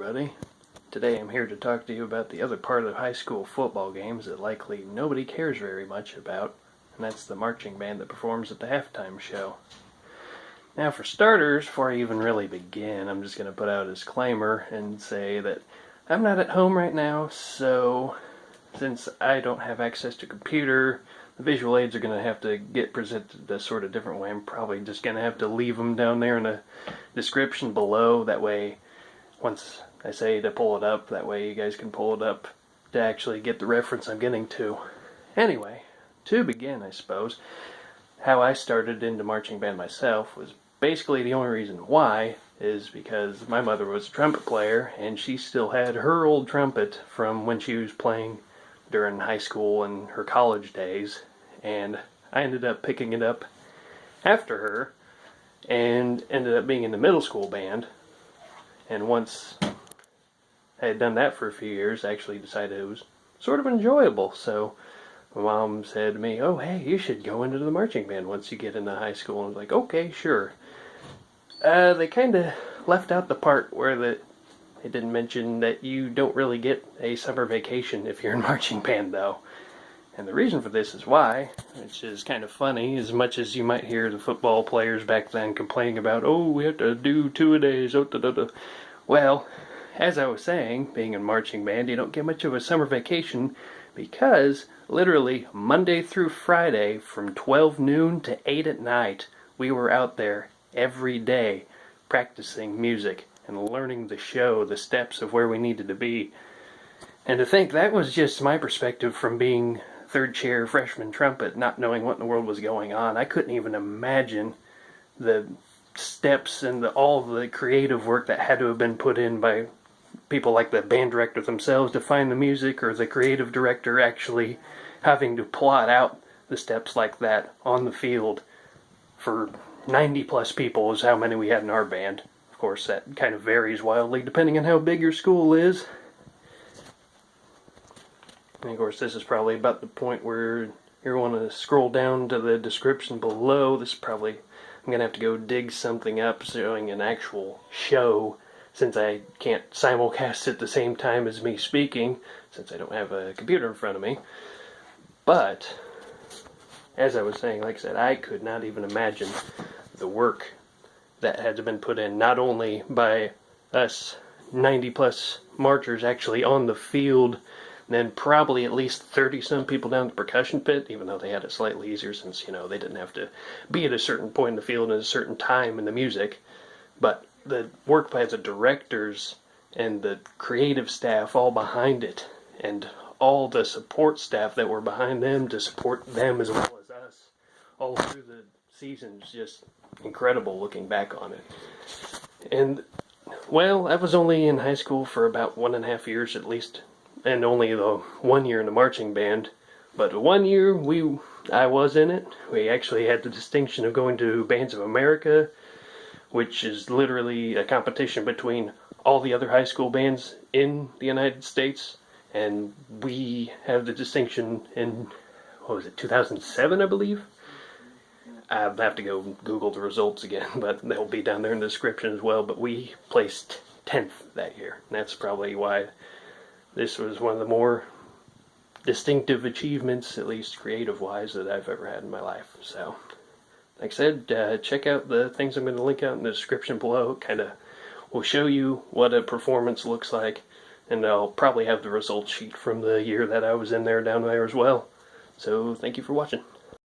everybody. Today I'm here to talk to you about the other part of high school football games that likely nobody cares very much about, and that's the marching band that performs at the halftime show. Now for starters, before I even really begin, I'm just going to put out a disclaimer and say that I'm not at home right now, so since I don't have access to a computer, the visual aids are going to have to get presented a sort of different way. I'm probably just going to have to leave them down there in the description below. That way, once I say to pull it up, that way you guys can pull it up to actually get the reference I'm getting to. Anyway, to begin, I suppose, how I started into marching band myself was basically the only reason why is because my mother was a trumpet player and she still had her old trumpet from when she was playing during high school and her college days, and I ended up picking it up after her and ended up being in the middle school band. And once I had done that for a few years, I actually decided it was sort of enjoyable. So my mom said to me, "Oh, hey, you should go into the marching band once you get into high school." And I was like, "Okay, sure." They kind of left out the part where they didn't mention that you don't really get a summer vacation if you're in marching band, though. And the reason for this is why, which is kind of funny, as much as you might hear the football players back then complaining about, "Oh, we have to do 2-a-days, oh, da, da, da." Well, as I was saying, being in marching band, you don't get much of a summer vacation because literally Monday through Friday from 12 noon to 8 at night, we were out there every day practicing music and learning the show, the steps of where we needed to be. And to think that was just my perspective from being third chair freshman trumpet, not knowing what in the world was going on. I couldn't even imagine the steps and all the creative work that had to have been put in by people like the band director themselves to find the music, or the creative director actually having to plot out the steps like that on the field for 90 plus people is how many we had in our band. Of course, that kind of varies wildly depending on how big your school is. And of course, this is probably about the point where you want to scroll down to the description below. This is probably, I'm going to have to go dig something up showing an actual show, since I can't simulcast at the same time as me speaking, since I don't have a computer in front of me. But, as I was saying, like I said, I could not even imagine the work that had to been put in, not only by us 90 plus marchers actually on the field, then probably at least 30 some people down the percussion pit, even though they had it slightly easier since, they didn't have to be at a certain point in the field at a certain time in the music. But the work by the directors and the creative staff all behind it, and all the support staff that were behind them to support them as well as us all through the seasons, just incredible looking back on it. And, well, I was only in high school for about 1.5 years at least, and only the 1 year in the marching band. But 1 year I was in it. We actually had the distinction of going to Bands of America, which is literally a competition between all the other high school bands in the United States. And we have the distinction in, 2007, I believe? I'll have to go Google the results again, but they'll be down there in the description as well. But we placed 10th that year. And that's probably why this was one of the more distinctive achievements, at least creative-wise, that I've ever had in my life. So, like I said, check out the things I'm going to link out in the description below. Kind of will show you what a performance looks like, and I'll probably have the results sheet from the year that I was in there down there as well. So, thank you for watching.